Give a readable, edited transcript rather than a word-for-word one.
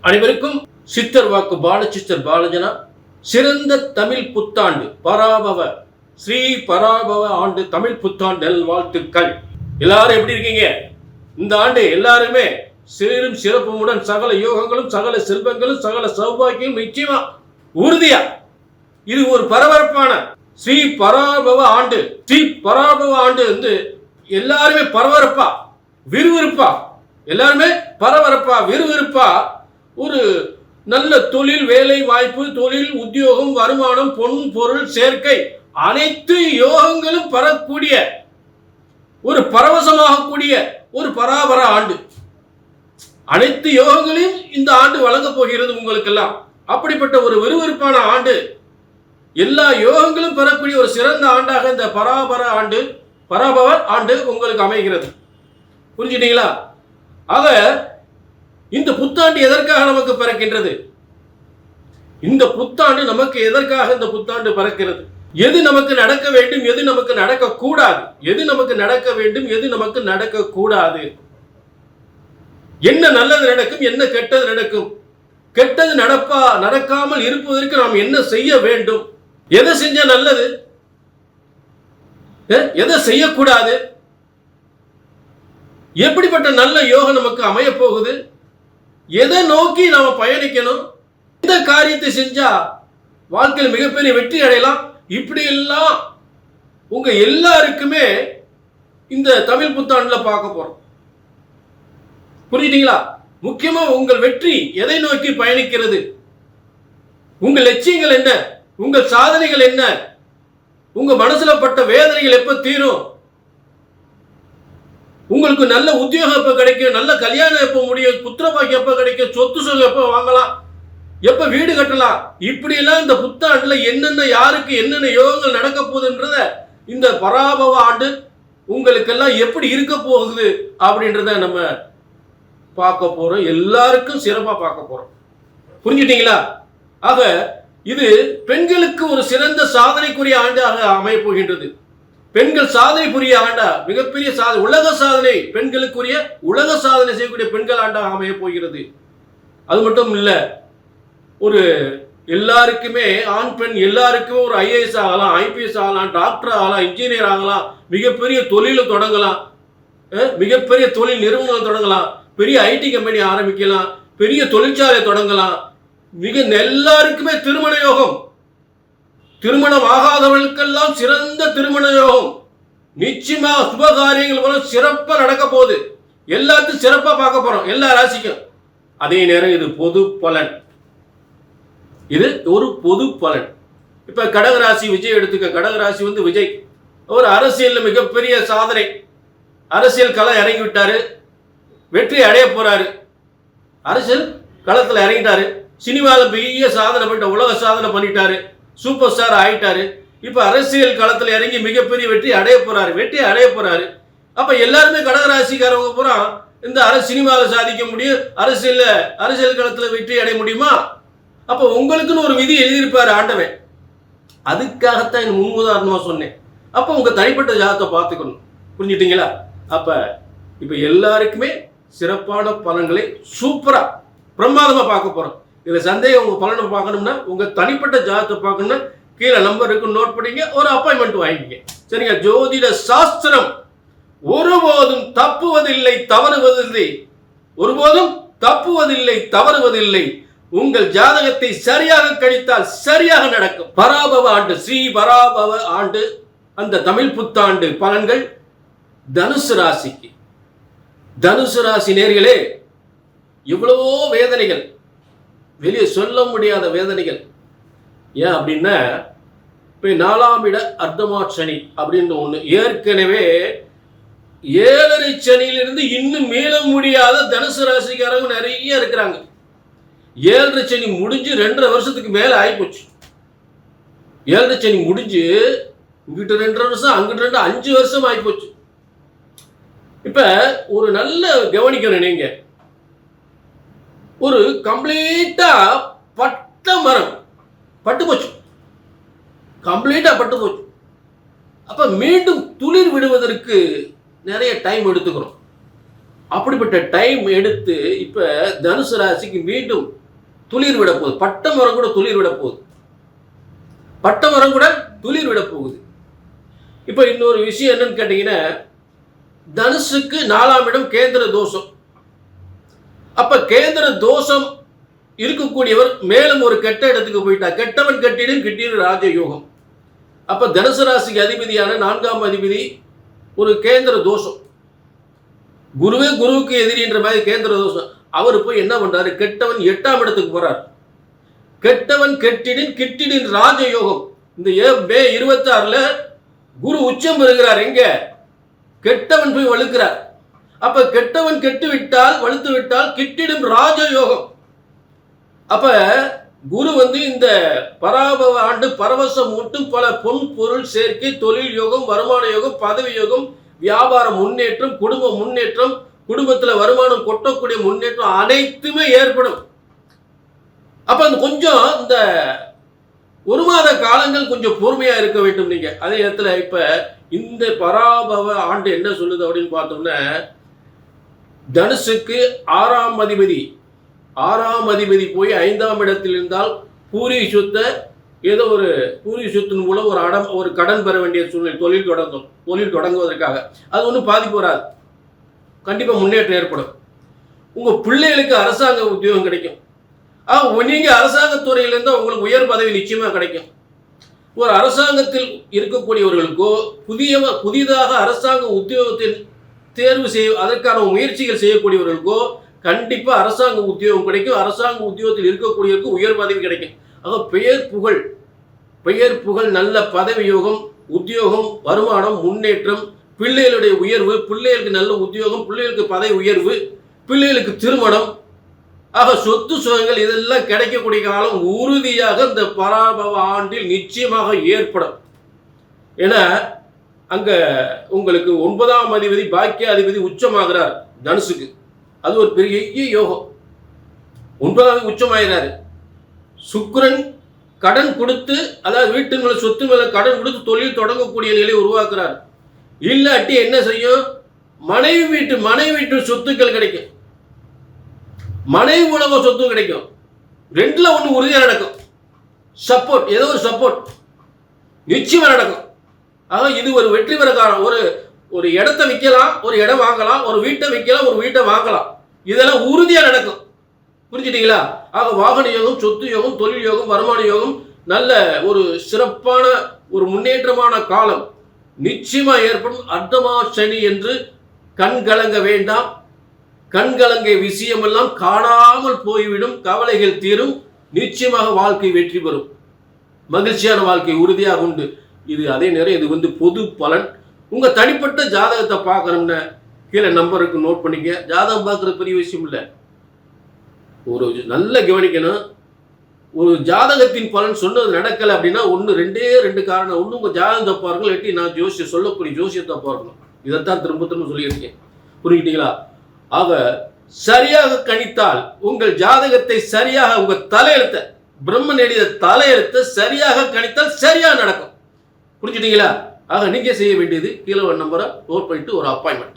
அனைவருக்கும் சித்தர் வாக்கு பாலசிஸ்டர் பாலஜனா சிறந்த தமிழ் புத்தாண்டு பராபவ ஸ்ரீ பராபவ ஆண்டு தமிழ் புத்தாண்டு நல்வாழ்த்துக்கள். எல்லாரும் எப்படி இருக்கீங்க? இந்த ஆண்டு எல்லாருமே சீரும் சிறப்புமுடன் சகல யோகங்களும் சகல செல்வங்களும் சகல சௌபாக்கியம் நிச்சயமா உறுதியா. இது ஒரு பரபரப்பான ஸ்ரீ பராபவ ஆண்டு. ஸ்ரீ பராபவ ஆண்டு வந்து எல்லாருமே பரபரப்பா விறுவிறுப்பா, எல்லாருமே பரபரப்பா விறுவிறுப்பா ஒரு நல்ல தொழில், வேலை வாய்ப்பு, தொழில், உத்தியோகம், வருமானம், பொன் பொருள் சேர்க்கை அனைத்து யோகங்களும் பெறக்கூடிய ஒரு பரவசமாகக்கூடிய ஒரு பராபர ஆண்டு. அனைத்து யோகங்களையும் இந்த ஆண்டு வழங்க போகிறது உங்களுக்கெல்லாம். அப்படிப்பட்ட ஒரு விறுவிறுப்பான ஆண்டு, எல்லா யோகங்களும் பெறக்கூடிய ஒரு சிறந்த ஆண்டாக இந்த பராபவ ஆண்டு உங்களுக்கு அமைகிறது. புரிஞ்சுட்டீங்களா? ஆக இந்த புத்தாண்டு எதற்காக நமக்கு பிறக்கின்றது? இந்த புத்தாண்டு நமக்கு எதற்காக இந்த புத்தாண்டு பிறக்கிறது? எது நமக்கு நடக்க வேண்டும், எது நமக்கு நடக்க கூடாது, எது நமக்கு நடக்க வேண்டும், எது நமக்கு நடக்க கூடாது, என்ன நல்லது நடக்கும், என்ன கெட்டது நடக்கும், கெட்டது நடக்காமல் இருப்பதற்கு நாம் என்ன செய்ய வேண்டும், எதை செஞ்சா நல்லது, எதை செய்யக்கூடாது, எப்படிப்பட்ட நல்ல யோகம் நமக்கு அமைய போகுது, எதை நோக்கி நாம பயணிக்கணும், இந்த காரியத்தை செஞ்சா வாழ்க்கையில் மிகப்பெரிய வெற்றி அடையலாம். இப்படி எல்லாம் உங்க எல்லாருக்குமே இந்த தமிழ் புத்தாண்டுல பார்க்க போறோம். புரியுதுங்களா? முக்கியமா உங்கள் வெற்றி எதை நோக்கி பயணிக்கிறது, உங்கள் லட்சியங்கள் என்ன, உங்கள் சாதனைகள் என்ன, உங்க மனசுல பட்ட வேதனைகள் எப்ப தீரும், உங்களுக்கு நல்ல உத்தியோகம் எப்ப கிடைக்கும், நல்ல கல்யாணம் எப்ப முடியும், புத்திரபாக்கியம் எப்ப கிடைக்கும், சொத்து சுகம் எப்ப வாங்கலாம், எப்ப வீடு கட்டலாம், இப்படி எல்லாம் இந்த புத்தாண்டுல என்னென்ன யாருக்கு என்னென்ன யோகங்கள் நடக்க போகுதுன்றத இந்த பராபவ ஆண்டு உங்களுக்கெல்லாம் எப்படி இருக்க போகுது அப்படின்றத நம்ம பார்க்க போறோம். எல்லாருக்கும் சிறப்பா பார்க்க போறோம். புரிஞ்சுட்டீங்களா? ஆக இது பெண்களுக்கு ஒரு சிறந்த சாதனைக்குரிய ஆண்டாக அமைய போகின்றது. பெண்கள் சாதனை புரிய ஆண்டா, மிகப்பெரிய சாதனை, உலக சாதனை, பெண்களுக்குரிய உலக சாதனை செய்யக்கூடிய பெண்கள் ஆண்டாக அமைய போகிறது. அது மட்டும் இல்ல, ஒரு எல்லாருக்குமே ஆண் பெண் எல்லாருக்குமே ஒரு ஐஏஎஸ் ஆகலாம், ஐபிஎஸ் ஆகலாம், டாக்டர் ஆகலாம், இன்ஜினியர் ஆகலாம், மிகப்பெரிய தொழிலை தொடங்கலாம், மிகப்பெரிய தொழில் நிறுவனங்கள் தொடங்கலாம், பெரிய ஐடி கம்பெனி ஆரம்பிக்கலாம், பெரிய தொழிற்சாலை தொடங்கலாம். எல்லாருக்குமே திருமண யோகம், திருமணம் ஆகாதவர்களுக்கெல்லாம் சிறந்த திருமண யோகம், நிச்சயமா சுபகாரியங்கள் போல சிறப்பா நடக்க போகுது. எல்லாத்தையும் சிறப்பா பார்க்க போறோம், எல்லா ராசிக்கும். அதே நேரம் இது பொது பலன், இது ஒரு பொது பலன். இப்ப கடகராசி விஜய் எடுத்துக்க. கடகராசி வந்து விஜய் ஒரு அரசியல் மிகப்பெரிய சாதனை, அரசியல் களம் இறங்கி விட்டாரு, வெற்றி அடைய போறாரு, அரசியல் களத்துல இறங்கிட்டாரு, சினிமாவில் பெரிய சாதனை பண்ணிட்ட, உலக சாதனை பண்ணிட்டாரு, சூப்பர் ஸ்டார் ஆயிட்டாரு. இப்ப அரசியல் களத்துல இறங்கி மிகப்பெரிய வெற்றி அடைய போறாரு. அப்ப எல்லாருமே கடகராசிக்காரவங்க பூரா இந்த சினிமாவில் சாதிக்க முடியும், அரசியல் களத்துல வெற்றி அடைய முடியுமா? அப்ப உங்களுக்குன்னு ஒரு விதி எழுதியிருப்பாரு ஆண்டவன். அதுக்காகத்தான் முன் உதாரணமா சொன்னேன். அப்ப உங்க தனிப்பட்ட ஜாதகத்தை பார்த்துக்கணும். புரிஞ்சுட்டீங்களா? அப்ப இப்ப எல்லாருக்குமே சிறப்பான பலன்களை சூப்பரா பிரமாதமா பார்க்க போறோம். இதுல சந்தேகம், உங்க பலனை பார்க்கணும்னா, உங்க தனிப்பட்ட ஜாதகத்தை பார்க்கணும்னா கீழே நம்பர் இருக்கு, நோட் பண்ணிங்க, ஒரு அப்பாயின்மெண்ட் வாங்கிங்க. சரிங்க? ஜோதிட சாஸ்திரம் ஒருபோதும் தப்புவதில்லை, தவறுவதில்லை, ஒருபோதும் தப்புவதில்லை, தவறுவதில்லை. உங்கள் ஜாதகத்தை சரியாக கணித்தால் சரியாக நடக்கும். பராபவ ஆண்டு, ஸ்ரீ பராபவ ஆண்டு, அந்த தமிழ் புத்தாண்டு பலன்கள் தனுசு ராசிக்கு. தனுசு ராசி நேர்களே, எவ்வளவோ வேதனைகள், வெளியே சொல்ல முடியாத வேதனைகள். ஏன் அப்படின்னா, இப்போ 4ஆம் இட அர்த்தமா சனி அப்படின்னு ஒன்று, ஏற்கனவே 7.5 சனியிலிருந்து இன்னும் மீள முடியாத தனுசு ராசிக்காரங்க நிறைய இருக்கிறாங்க. 7.5 சனி முடிஞ்சு 2.5 வருஷத்துக்கு மேல ஆயிப்போச்சு. 7.5 சனி முடிஞ்சு இங்கிட்ட 2.5 வருஷம், அங்கிட்ட 5 வருஷம் ஆயிப்போச்சு. இப்ப ஒரு நல்ல கவனிக்கணும், நீங்க ஒரு கம்ப்ளீட்டா பட்ட மரம் பட்டு போச்சு, கம்ப்ளீட்டா பட்டு போச்சு. அப்ப மீண்டும் துளிர் விடுவதற்கு நிறைய டைம் எடுத்துக்கிறோம். அப்படிப்பட்ட டைம் எடுத்து இப்ப தனுசு ராசிக்கு மீண்டும் துளிர் விட போகுது. பட்ட மரம் கூட துளிர் விட போகுது. பட்ட மரம் கூட துளிர் விட போகுது. இப்ப இன்னொரு விஷயம் என்னன்னு கேட்டீங்கன்னா, தனுசுக்கு 4ஆம் இடம் கேந்திர தோஷம். அப்ப கேந்திர தோஷம் இருக்கக்கூடியவர் மேலும் ஒரு கெட்ட இடத்துக்கு போயிட்டா. கெட்டவன் கெட்டிடும் கிட்டிடும் ராஜயோகம். அப்ப தனுசு ராசிக்கு அதிபதியான 4ஆம் அதிபதி ஒரு கேந்திர தோஷம். குருவே குருவுக்கு எதிரின்ற மாதிரி கேந்திர தோஷம். அவர் போய் என்ன பண்றாரு? கெட்டவன் 8ஆம் இடத்துக்கு போறார். கெட்டவன் கெட்டிடின் கிட்டிடின் ராஜயோகம். இந்த மே 26ல குரு உச்சம் பெறுகிறார். எங்க? கெட்டவன் போய் வலுக்கிறார். அப்ப கெட்டவன் கெட்டு விட்டால், வலுத்து விட்டால் கிட்டிடும் ராஜயோகம். அப்ப குரு இந்த பராபவ ஆண்டு பரவசம் ஊட்டும் பல பொன் பொருள் சேர்க்கை, தொழில் யோகம், வருமான யோகம், பதவி யோகம், வியாபார முன்னேற்றம், குடும்ப முன்னேற்றம், குடும்பத்துல வருமானம் கொட்டக்கூடிய முன்னேற்றம் அனைத்துமே ஏற்படும். அப்ப கொஞ்சம் இந்த ஒரு மாத காலங்கள் கொஞ்சம் பொறுமையா இருக்க வேண்டும் நீங்க. அதே நேரத்துல இப்ப இந்த பராபவ ஆண்டு என்ன சொல்லுது அப்படின்னு பார்த்தோம்னா, தனுசுக்கு 6ஆம் அதிபதி போய் 5ஆம் இடத்தில் இருந்தால் பூரி சொத்தை ஏதோ ஒரு பூரி சொத்தின் மூலம் ஒரு கடன் பெற வேண்டிய சூழ்நிலை, தொழில் தொடங்குவதற்காக அது ஒன்றும் பாதிப்பு வராது. கண்டிப்பா முன்னேற்றம் ஏற்படும். உங்க பிள்ளைகளுக்கு அரசாங்க உத்தியோகம் கிடைக்கும். நீங்க அரசாங்கத்துறையில இருந்தால் உங்களுக்கு உயர் பதவி நிச்சயமா கிடைக்கும். ஒரு அரசாங்கத்தில் இருக்கக்கூடியவர்களுக்கோ புதிதாக அரசாங்க உத்தியோகத்தில் தேர்வு அதற்கான முயற்சிகள் செய்யக்கூடியவர்களுக்கோ கண்டிப்பா அரசாங்க உத்தியோகம் கிடைக்கும். அரசாங்க உத்தியோகத்தில் இருக்கக்கூடியவருக்கு உயர் பதவி கிடைக்கும். ஆக பெயர் புகழ், நல்ல பதவி யோகம், உத்தியோகம், வருமானம், முன்னேற்றம், பிள்ளைகளுடைய உயர்வு, பிள்ளைகளுக்கு நல்ல உத்தியோகம், பிள்ளைகளுக்கு பதவி உயர்வு, பிள்ளைகளுக்கு திருமணம், ஆக சொத்து சுகங்கள் இதெல்லாம் கிடைக்கக்கூடிய காலம் உறுதியாக இந்த பராபவ ஆண்டில் நிச்சயமாக ஏற்படும். ஏன்னா அங்க உங்களுக்கு 9ஆம் அதிபதி பாக்கிய அதிபதி உச்சமாகிறார் தனுசுக்கு. அது ஒரு பெரிய யோகம். 9ஆம் உச்சமாகிறாரு. சுக்கிரன் கடன் கொடுத்து, அதாவது வீட்டு மேல சொத்து மேல கடன் கொடுத்து தொழில் தொடங்கக்கூடிய நிலையை உருவாக்குறார். இல்லாட்டி என்ன செய்யும்? மனைவி வீட்டு சொத்துக்கள் கிடைக்கும். மனைவி மூலமா சொத்து கிடைக்கும். 2ல 1 உறுதியா நடக்கும். சப்போர்ட், ஏதோ ஒரு சப்போர்ட் நிச்சயமா நடக்கும். ஆக இது ஒரு வெற்றி பெற காரணம். ஒரு இடத்தை விற்கலாம், ஒரு இடம் வாங்கலாம், ஒரு வீட்டை விற்கலாம், ஒரு வீட்டை வாங்கலாம். இதெல்லாம் உறுதியா நடக்கும். புரிஞ்சுட்டீங்களா? ஆக வாகன யோகம், சொத்து யோகம், தொழில் யோகம், வருமான யோகம், நல்ல ஒரு சிறப்பான ஒரு முன்னேற்றமான காலம் நிச்சயமா ஏற்படும். அர்த்தமா சனி என்று கண்கலங்க வேண்டாம். கண்கலங்கிய விஷயமெல்லாம் காணாமல் போய்விடும். கவலைகள் தீரும். நிச்சயமாக வாழ்க்கை வெற்றி பெறும். மகிழ்ச்சியான வாழ்க்கை உறுதியாக உண்டு. அதே நேரம் இது பொது பலன். உங்க தனிப்பட்ட ஜாதகத்தை பார்க்கணும்னா கீழே நம்பருக்கு நோட் பண்ணிக்க. ஜாதகம் பார்க்கறது பெரிய விஷயம் இல்லை. ஒரு நல்ல கவனிக்கணும். ஒரு ஜாதகத்தின் பலன் சொன்னது நடக்கலை அப்படின்னா ரெண்டே காரணம். ஒன்று உங்க ஜாதகம் தப்பா இருக்கணும், இல்லாட்டி நான் சொல்லக்கூடிய ஜோசியம் தப்பா இருக்கணும். இதைத்தான் திரும்ப சொல்லியிருக்கேன். புரிஞ்சுக்கிட்டீங்களா? ஆக சரியாக கணித்தால் உங்கள் ஜாதகத்தை சரியாக உங்க தலையெழுத்த பிரம்மன் எழுதிய தலையெழுத்தை சரியாக கணித்தால் சரியா நடக்கும். புரிஞ்சுட்டீங்களா? ஆக நீங்க செய்ய வேண்டியது கீழே நம்பரை நோட் பண்ணிட்டு ஒரு அப்பாயின்மெண்ட்